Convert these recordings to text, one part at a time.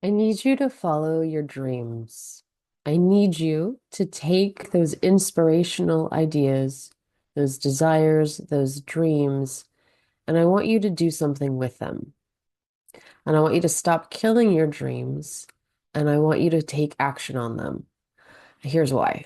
I need you to follow your dreams. I need you to take those inspirational ideas, those desires, those dreams, and I want you to do something with them. And I want you to stop killing your dreams, and I want you to take action on them. Here's why.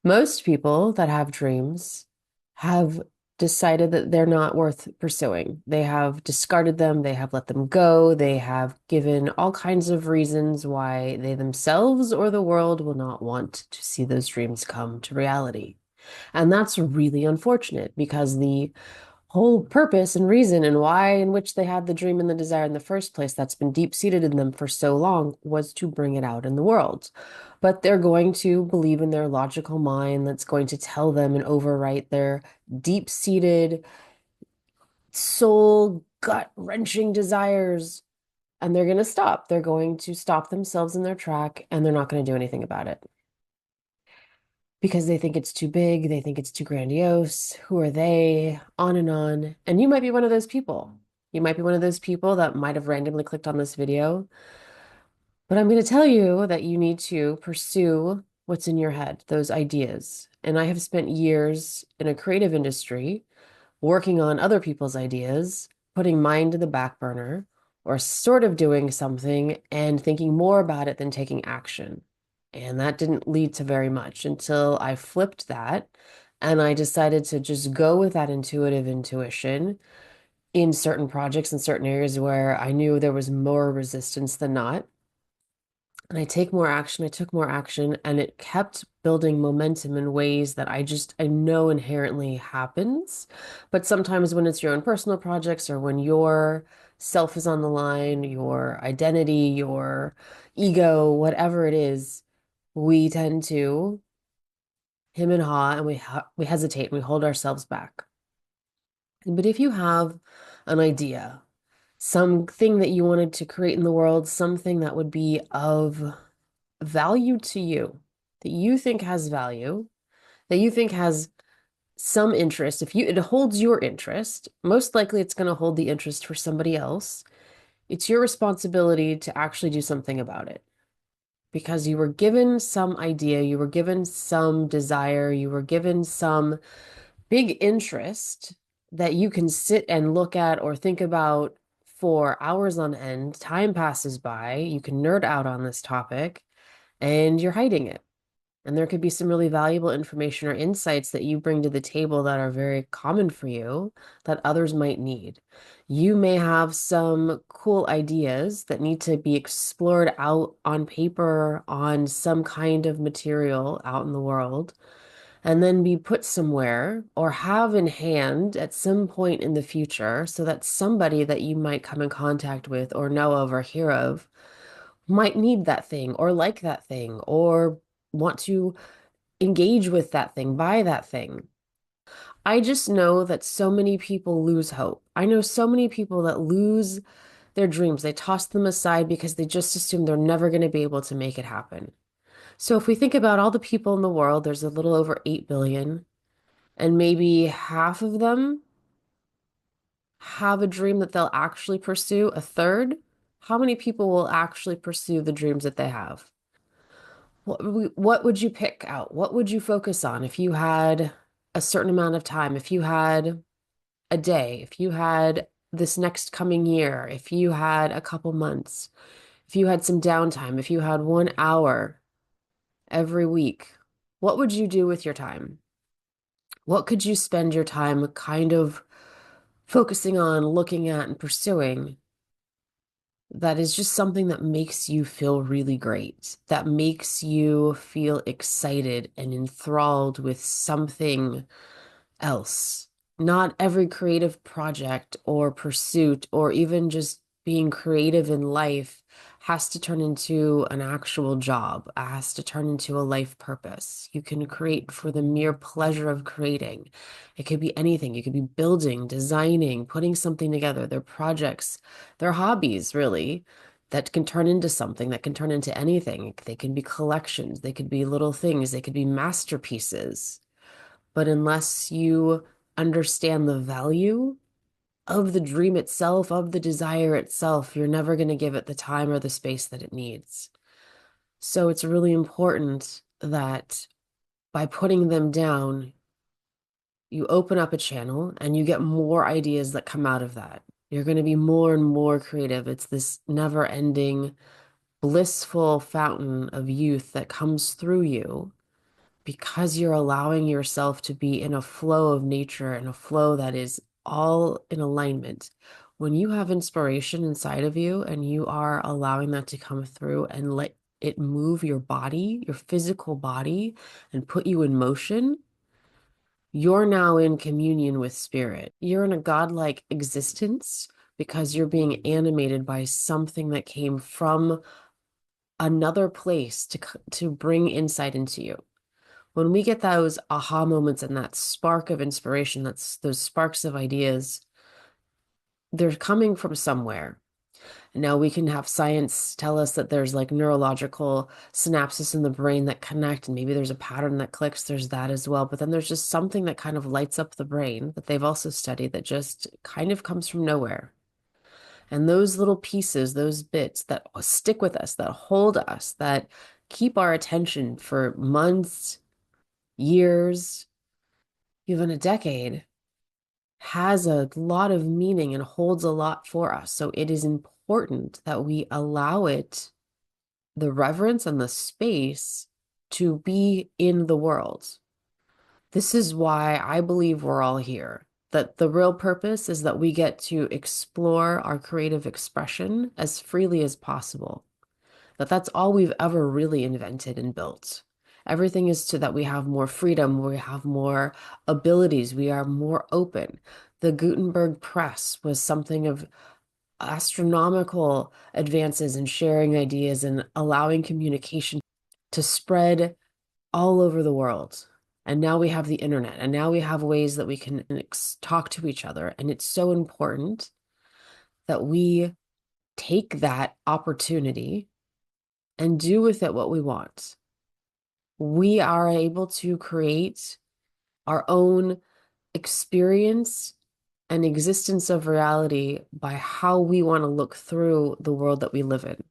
Most people that have dreams have decided that they're not worth pursuing. They have discarded them, they have let them go, they have given all kinds of reasons why they themselves or the world will not want to see those dreams come to reality. And that's really unfortunate because the whole purpose and reason and why in which they had the dream and the desire in the first place that's been deep-seated in them for so long was to bring it out in the world. But they're going to believe in their logical mind that's going to tell them and overwrite their deep-seated, soul, gut-wrenching desires. And they're going to stop. They're going to stop themselves in their track and they're not going to do anything about it because they think it's too big, they think it's too grandiose. Who are they? On and on. And you might be one of those people. You might be one of those people that might have randomly clicked on this video. But I'm going to tell you that you need to pursue what's in your head, those ideas. And I have spent years in a creative industry working on other people's ideas, putting mine to the back burner, or sort of doing something and thinking more about it than taking action. And that didn't lead to very much until I flipped that and I decided to just go with that intuitive intuition in certain projects in certain areas where I knew there was more resistance than not. And I take more action, I took more action, and it kept building momentum in ways that I know inherently happens. But sometimes when it's your own personal projects or when your self is on the line, your identity, your ego, whatever it is, we tend to him and haw and we hesitate and we hold ourselves back. But if you have an idea, something that you wanted to create in the world, something that would be of value to you, that you think has value, that you think has some interest, if you it holds your interest, most likely it's going to hold the interest for somebody else. It's your responsibility to actually do something about it because you were given some idea, you were given some desire, you were given some big interest that you can sit and look at or think about for hours on end. Time passes by, you can nerd out on this topic, and you're hiding it. And there could be some really valuable information or insights that you bring to the table that are very common for you that others might need. You may have some cool ideas that need to be explored out on paper, on some kind of material out in the world, and then be put somewhere or have in hand at some point in the future so that somebody that you might come in contact with or know of or hear of might need that thing or like that thing or want to engage with that thing, buy that thing. I just know that so many people lose hope. I know so many people that lose their dreams. They toss them aside because they just assume they're never going to be able to make it happen. So if we think about all the people in the world, there's a little over 8 billion, and maybe half of them have a dream that they'll actually pursue, a third. How many people will actually pursue the dreams that they have? What would you pick out? What would you focus on if you had a certain amount of time, if you had a day, if you had this next coming year, if you had a couple months, if you had some downtime, if you had 1 hour every week, what would you do with your time? What could you spend your time kind of focusing on, looking at, and pursuing that is just something that makes you feel really great, that makes you feel excited and enthralled with something else? Not every creative project or pursuit, or even just being creative in life, has to turn into an actual job, has to turn into a life purpose. You can create for the mere pleasure of creating. It could be anything. You could be building, designing, putting something together. They're projects, they're hobbies, really, that can turn into something, that can turn into anything. They can be collections, they could be little things, they could be masterpieces. But unless you understand the value of the dream itself, of the desire itself, you're never going to give it the time or the space that it needs. So it's really important that by putting them down, you open up a channel and you get more ideas that come out of that. You're going to be more and more creative. It's this never-ending, blissful fountain of youth that comes through you because you're allowing yourself to be in a flow of nature and a flow that is all in alignment. When you have inspiration inside of you and you are allowing that to come through and let it move your body, your physical body, and put you in motion, you're now in communion with spirit. You're in a godlike existence because you're being animated by something that came from another place to bring insight into you. When we get those aha moments and that spark of inspiration, that's those sparks of ideas, they're coming from somewhere. Now we can have science tell us that there's like neurological synapses in the brain that connect, and maybe there's a pattern that clicks. There's that as well. But then there's just something that kind of lights up the brain that they've also studied that just kind of comes from nowhere. And those little pieces, those bits that stick with us, that hold us, that keep our attention for months, years, even a decade, has a lot of meaning and holds a lot for us. So it is important that we allow it the reverence and the space to be in the world. This is why I believe we're all here. That the real purpose is that we get to explore our creative expression as freely as possible. That's all we've ever really invented and built. Everything is so that we have more freedom, we have more abilities, we are more open. The Gutenberg press was something of astronomical advances in sharing ideas and allowing communication to spread all over the world. And now we have the internet, and now we have ways that we can talk to each other. And it's so important that we take that opportunity and do with it what we want. We are able to create our own experience and existence of reality by how we want to look through the world that we live in.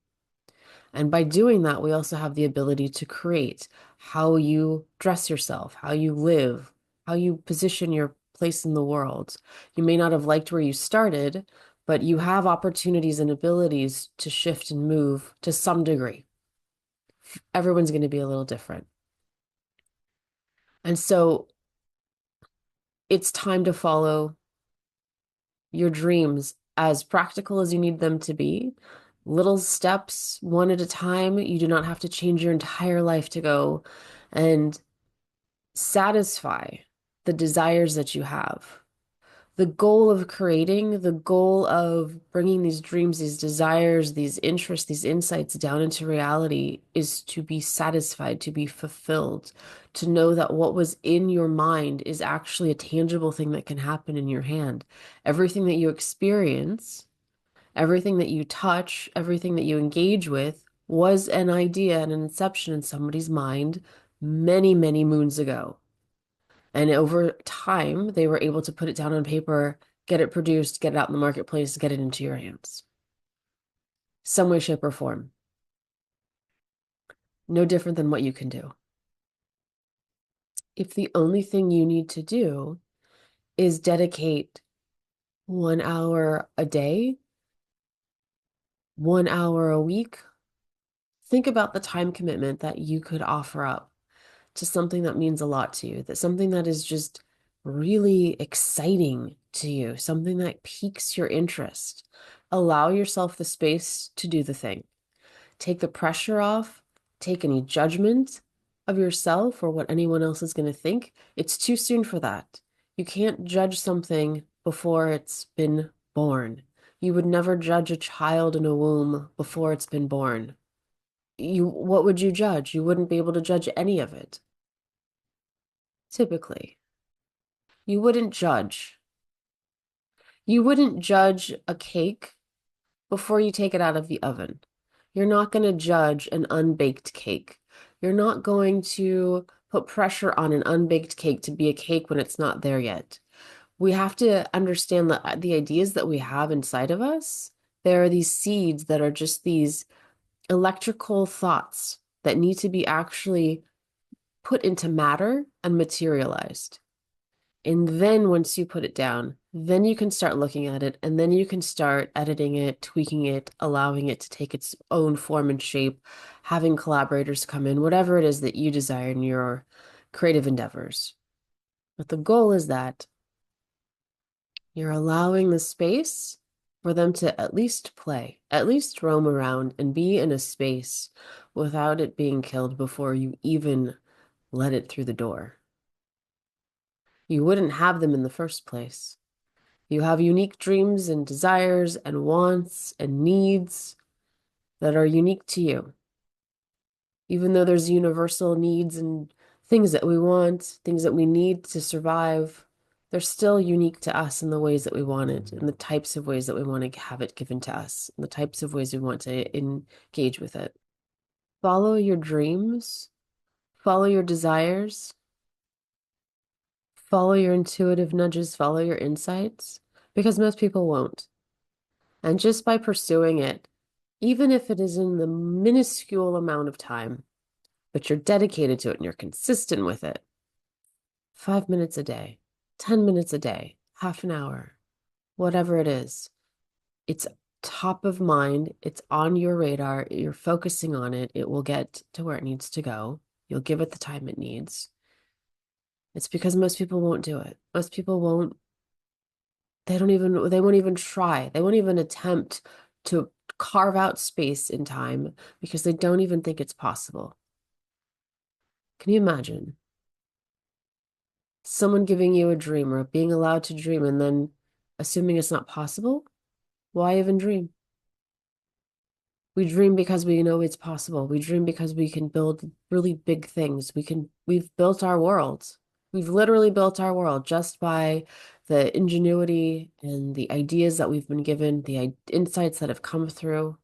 And by doing that, we also have the ability to create how you dress yourself, how you live, how you position your place in the world. You may not have liked where you started, but you have opportunities and abilities to shift and move to some degree. Everyone's going to be a little different. And so it's time to follow your dreams as practical as you need them to be. Little steps, one at a time. You do not have to change your entire life to go and satisfy the desires that you have. The goal of creating, the goal of bringing these dreams, these desires, these interests, these insights down into reality is to be satisfied, to be fulfilled, to know that what was in your mind is actually a tangible thing that can happen in your hand. Everything that you experience, everything that you touch, everything that you engage with was an idea and an inception in somebody's mind many, many moons ago. And over time, they were able to put it down on paper, get it produced, get it out in the marketplace, get it into your hands. Some way, shape, or form. No different than what you can do. If the only thing you need to do is dedicate 1 hour a day, 1 hour a week, think about the time commitment that you could offer up to something that means a lot to you, that something that is just really exciting to you, something that piques your interest. Allow yourself the space to do the thing. Take the pressure off, take any judgment of yourself or what anyone else is going to think. It's too soon for that. You can't judge something before it's been born. You would never judge a child in a womb before it's been born. What would you judge? You wouldn't be able to judge any of it. Typically, you wouldn't judge. You wouldn't judge a cake before you take it out of the oven. You're not going to judge an unbaked cake. You're not going to put pressure on an unbaked cake to be a cake when it's not there yet. We have to understand that the ideas that we have inside of us, there are these seeds that are just these electrical thoughts that need to be actually put into matter and materialized. And then once you put it down, then you can start looking at it and then you can start editing it, tweaking it, allowing it to take its own form and shape, having collaborators come in, whatever it is that you desire in your creative endeavors. But the goal is that you're allowing the space for them to at least play, at least roam around and be in a space without it being killed before you even let it through the door. You wouldn't have them in the first place. You have unique dreams and desires and wants and needs that are unique to you. Even though there's universal needs and things that we want, things that we need to survive, they're still unique to us in the ways that we want it, and the types of ways that we want to have it given to us, and the types of ways we want to engage with it. Follow your dreams, follow your desires, follow your intuitive nudges, follow your insights, because most people won't. And just by pursuing it, even if it is in the minuscule amount of time, but you're dedicated to it and you're consistent with it, 5 minutes a day, 10 minutes a day, half an hour, whatever it is, it's top of mind. It's on your radar. You're focusing on it. It will get to where it needs to go. You'll give it the time it needs. It's because most people won't do it. Most people won't, they won't even try. They won't even attempt to carve out space in time because they don't even think it's possible. Can you imagine someone giving you a dream or being allowed to dream and then assuming it's not possible? Why even dream? We dream because we know it's possible. We dream because we can build really big things. We've built our world. We've literally built our world just by the ingenuity and the ideas that we've been given, the insights that have come through,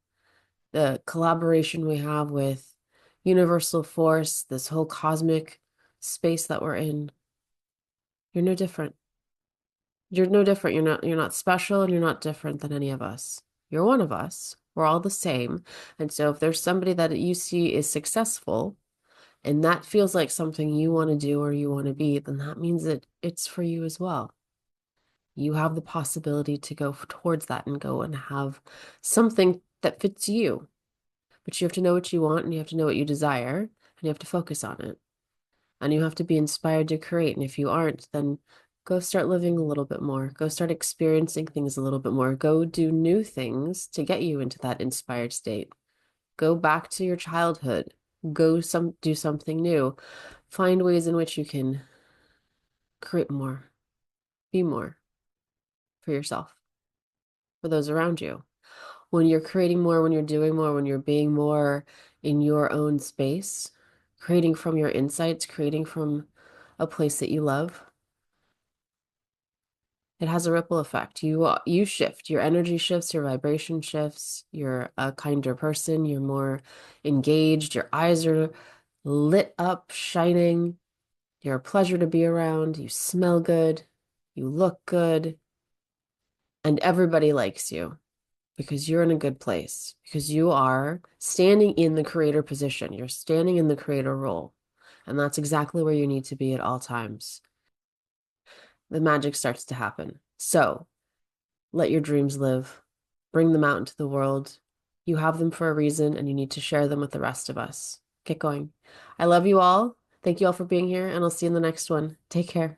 the collaboration we have with universal force, this whole cosmic space that we're in. You're no different. You're no different. You're not special and you're not different than any of us. You're one of us. We're all the same. And so if there's somebody that you see is successful and that feels like something you want to do or you want to be, then that means that it's for you as well. You have the possibility to go towards that and go and have something that fits you. But you have to know what you want and you have to know what you desire and you have to focus on it. And you have to be inspired to create. And if you aren't, then go start living a little bit more. Go start experiencing things a little bit more. Go do new things to get you into that inspired state. Go back to your childhood. Do something new. Find ways in which you can create more, be more for yourself, for those around you. When you're creating more, when you're doing more, when you're being more in your own space, creating from your insights, creating from a place that you love, it has a ripple effect. You shift, your energy shifts, your vibration shifts, you're a kinder person, you're more engaged, your eyes are lit up, shining, you're a pleasure to be around, you smell good, you look good, and everybody likes you because you're in a good place, because you are standing in the creator position, you're standing in the creator role, and that's exactly where you need to be at all times. The magic starts to happen. So, let your dreams live. Bring them out into the world. You have them for a reason, and you need to share them with the rest of us. Get going. I love you all. Thank you all for being here, and I'll see you in the next one. Take care.